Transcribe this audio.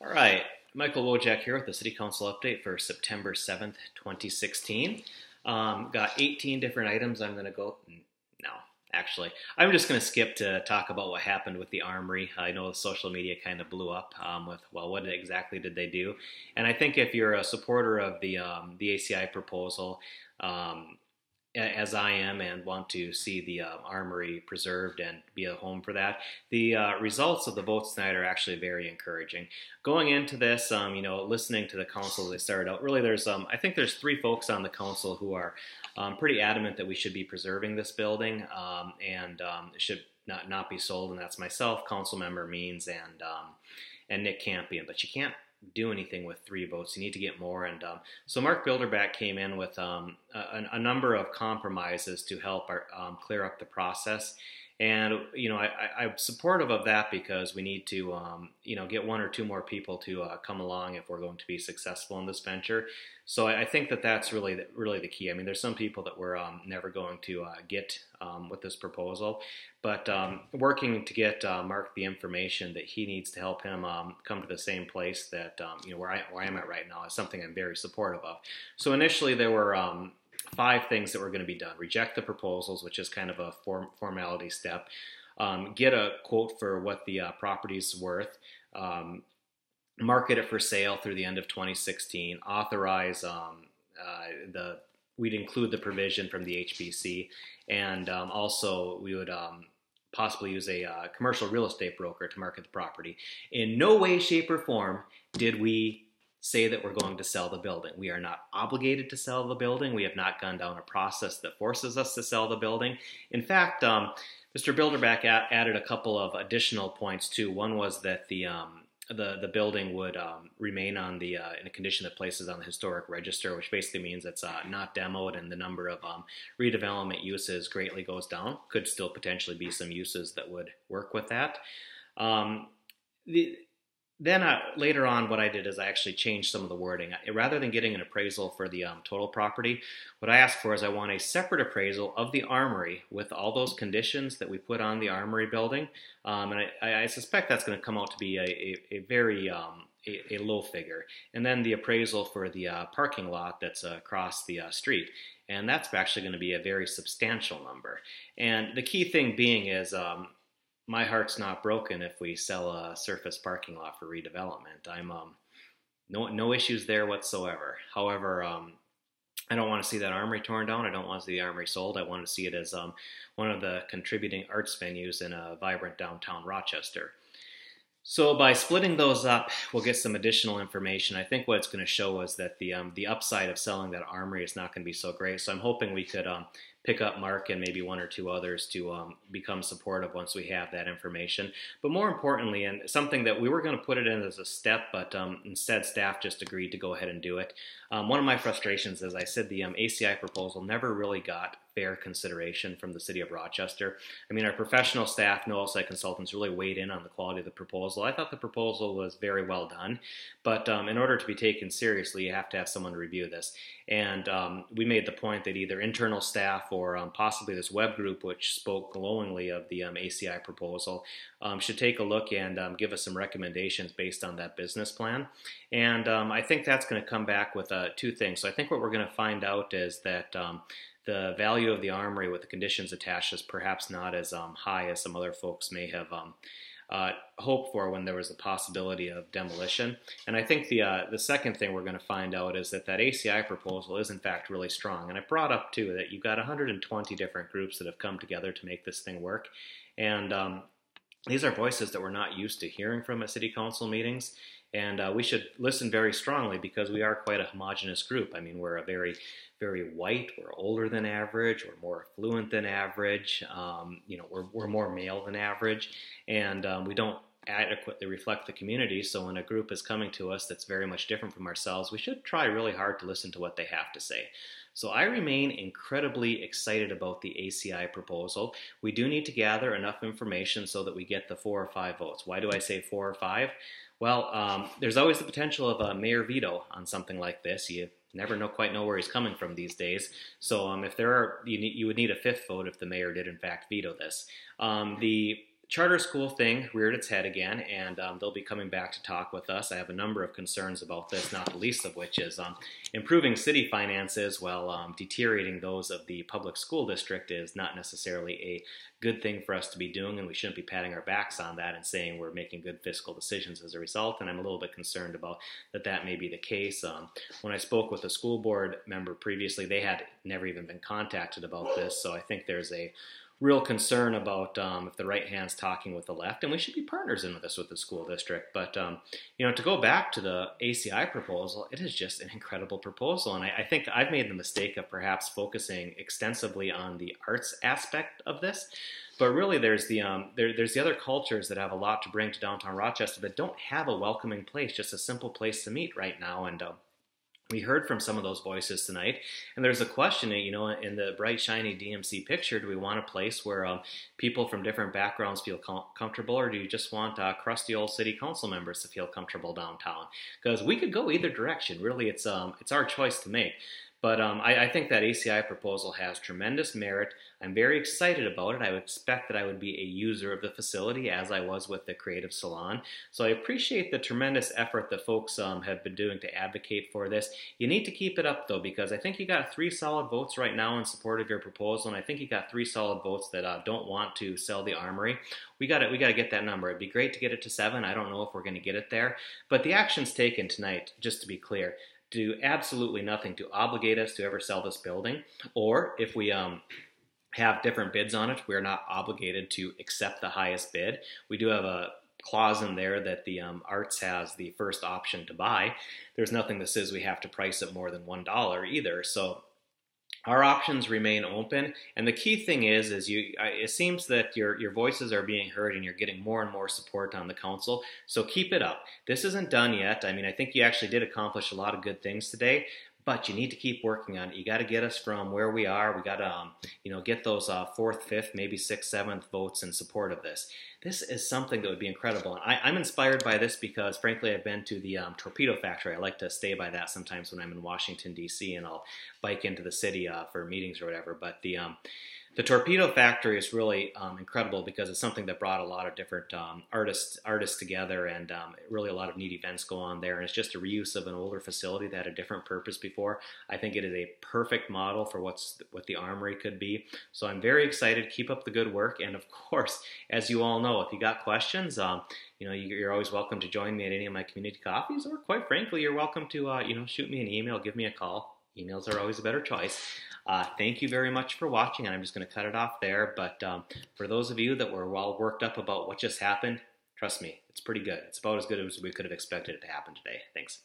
All right, Michael Wojak here with the City Council update for September 7th, 2016. Got 18 different items I'm going to go. No, actually, I'm just going to skip to talk about what happened with the Armory. I know the social media kind of blew up with, well, what exactly did they do? And I think if you're a supporter of the ACI proposal, um, as I am and want to see the armory preserved and be a home for that. The results of the votes tonight are actually very encouraging. Going into this, listening to the council as they started out, really I think there's three folks on the council who are pretty adamant that we should be preserving this building and it should not be sold, and that's myself, council member Means, and Nick Campion. But you can't do anything with three votes. You need to get more. And so Mark Bilderback came in with a number of compromises to help clear up the process. And I'm supportive of that because we need to get one or two more people to come along if we're going to be successful in this venture. So I think that that's really the key. I mean, there's some people that we're never going to get with this proposal, but working to get Mark the information that he needs to help him come to the same place that where I am at right now is something I'm very supportive of. So initially there were five things that were going to be done. Reject the proposals, which is kind of a formality step. Get a quote for what the property's worth. Market it for sale through the end of 2016. Authorize we'd include the provision from the HBC, and also we would possibly use a commercial real estate broker to market the property. In no way, shape, or form did we say that we're going to sell the building. We are not obligated to sell the building. We have not gone down a process that forces us to sell the building. In fact, Mr. Bilderback added a couple of additional points too. One was that the building would remain on the in a condition that places on the historic register, which basically means it's not demoed and the number of redevelopment uses greatly goes down. Could still potentially be some uses that would work with that. Then later on, what I did is I actually changed some of the wording. Rather than getting an appraisal for the total property, what I asked for is I want a separate appraisal of the armory with all those conditions that we put on the armory building. And I suspect that's going to come out to be a very a low figure. And then the appraisal for the parking lot that's across the street. And that's actually going to be a very substantial number. And the key thing being is my heart's not broken if we sell a surface parking lot for redevelopment. I'm no issues there whatsoever. However, I don't want to see that armory torn down. I don't want to see the armory sold. I want to see it as one of the contributing arts venues in a vibrant downtown Rochester. So by splitting those up, we'll get some additional information. I think what it's going to show is that the upside of selling that armory is not going to be so great. So I'm hoping we could pick up Mark and maybe one or two others to become supportive once we have that information. But more importantly, and something that we were going to put it in as a step, but instead staff just agreed to go ahead and do it. One of my frustrations is I said the ACI proposal never really got fair consideration from the city of Rochester. I mean, our professional staff, no outside consultants, really weighed in on the quality of the proposal. I thought the proposal was very well done, but in order to be taken seriously, you have to have someone review this. And we made the point that either internal staff or possibly this web group, which spoke glowingly of the ACI proposal, should take a look and give us some recommendations based on that business plan. And I think that's going to come back with two things. So I think what we're going to find out is that the value of the armory with the conditions attached is perhaps not as high as some other folks may have hoped for when there was the possibility of demolition. And I think the second thing we're going to find out is that ACI proposal is in fact really strong. And I brought up too that you've got 120 different groups that have come together to make this thing work. And these are voices that we're not used to hearing from at city council meetings. And we should listen very strongly because we are quite a homogenous group. I mean, we're a very white, we're older than average, we're more affluent than average, we're more male than average, and we don't adequately reflect the community. So when a group is coming to us that's very much different from ourselves, we should try really hard to listen to what they have to say. So I remain incredibly excited about the ACI proposal. We do need to gather enough information so that we get the 4 or 5 votes. Why do I say 4 or 5? Well, there's always the potential of a mayor veto on something like this. You never quite know where he's coming from these days. So if there are, you would need a 5th vote if the mayor did in fact veto this. The charter school thing reared its head again, and they'll be coming back to talk with us. I have a number of concerns about this, not the least of which is improving city finances while deteriorating those of the public school district is not necessarily a good thing for us to be doing, and we shouldn't be patting our backs on that and saying we're making good fiscal decisions as a result, and I'm a little bit concerned about that may be the case. When I spoke with a school board member previously, they had never even been contacted about this, so I think there's a real concern about if the right hand's talking with the left, and we should be partners in this with the school district. But to go back to the ACI proposal, it is just an incredible proposal, and I think I've made the mistake of perhaps focusing extensively on the arts aspect of this. But really, there's the other cultures that have a lot to bring to downtown Rochester that don't have a welcoming place, just a simple place to meet right now, and we heard from some of those voices tonight, and there's a question, in the bright, shiny DMC picture, do we want a place where people from different backgrounds feel comfortable, or do you just want crusty old city council members to feel comfortable downtown? Because we could go either direction. Really, it's our choice to make. But I think that ACI proposal has tremendous merit. I'm very excited about it. I would expect that I would be a user of the facility as I was with the Creative Salon. So I appreciate the tremendous effort that folks have been doing to advocate for this. You need to keep it up, though, because I think you got 3 solid votes right now in support of your proposal, and I think you got 3 solid votes that don't want to sell the Armory. We got to get that number. It'd be great to get it to 7. I don't know if we're going to get it there. But the actions taken tonight, just to be clear, do absolutely nothing to obligate us to ever sell this building, or if we have different bids on it, we're not obligated to accept the highest bid. We do have a clause in there that the arts has the first option to buy. There's nothing that says we have to price it more than $1 either. So our options remain open, and the key thing is it seems that your voices are being heard and you're getting more and more support on the council, so keep it up. This isn't done yet. I mean, I think you actually did accomplish a lot of good things today, but you need to keep working on it. You got to get us from where we are. We got to get those 4th, 5th, maybe 6th, 7th votes in support of this. This is something that would be incredible. And I'm inspired by this because, frankly, I've been to the Torpedo Factory. I like to stay by that sometimes when I'm in Washington, D.C., and I'll bike into the city for meetings or whatever. But the Torpedo Factory is really incredible because it's something that brought a lot of different artists together, and really a lot of neat events go on there. And it's just a reuse of an older facility that had a different purpose before. I think it is a perfect model for what the Armory could be. So I'm very excited. Keep up the good work. And of course, as you all know, if you got questions, you're always welcome to join me at any of my community coffees, or quite frankly, you're welcome to shoot me an email, give me a call. Emails are always a better choice. Thank you very much for watching, and I'm just going to cut it off there. But for those of you that were well worked up about what just happened, trust me, it's pretty good. It's about as good as we could have expected it to happen today. Thanks.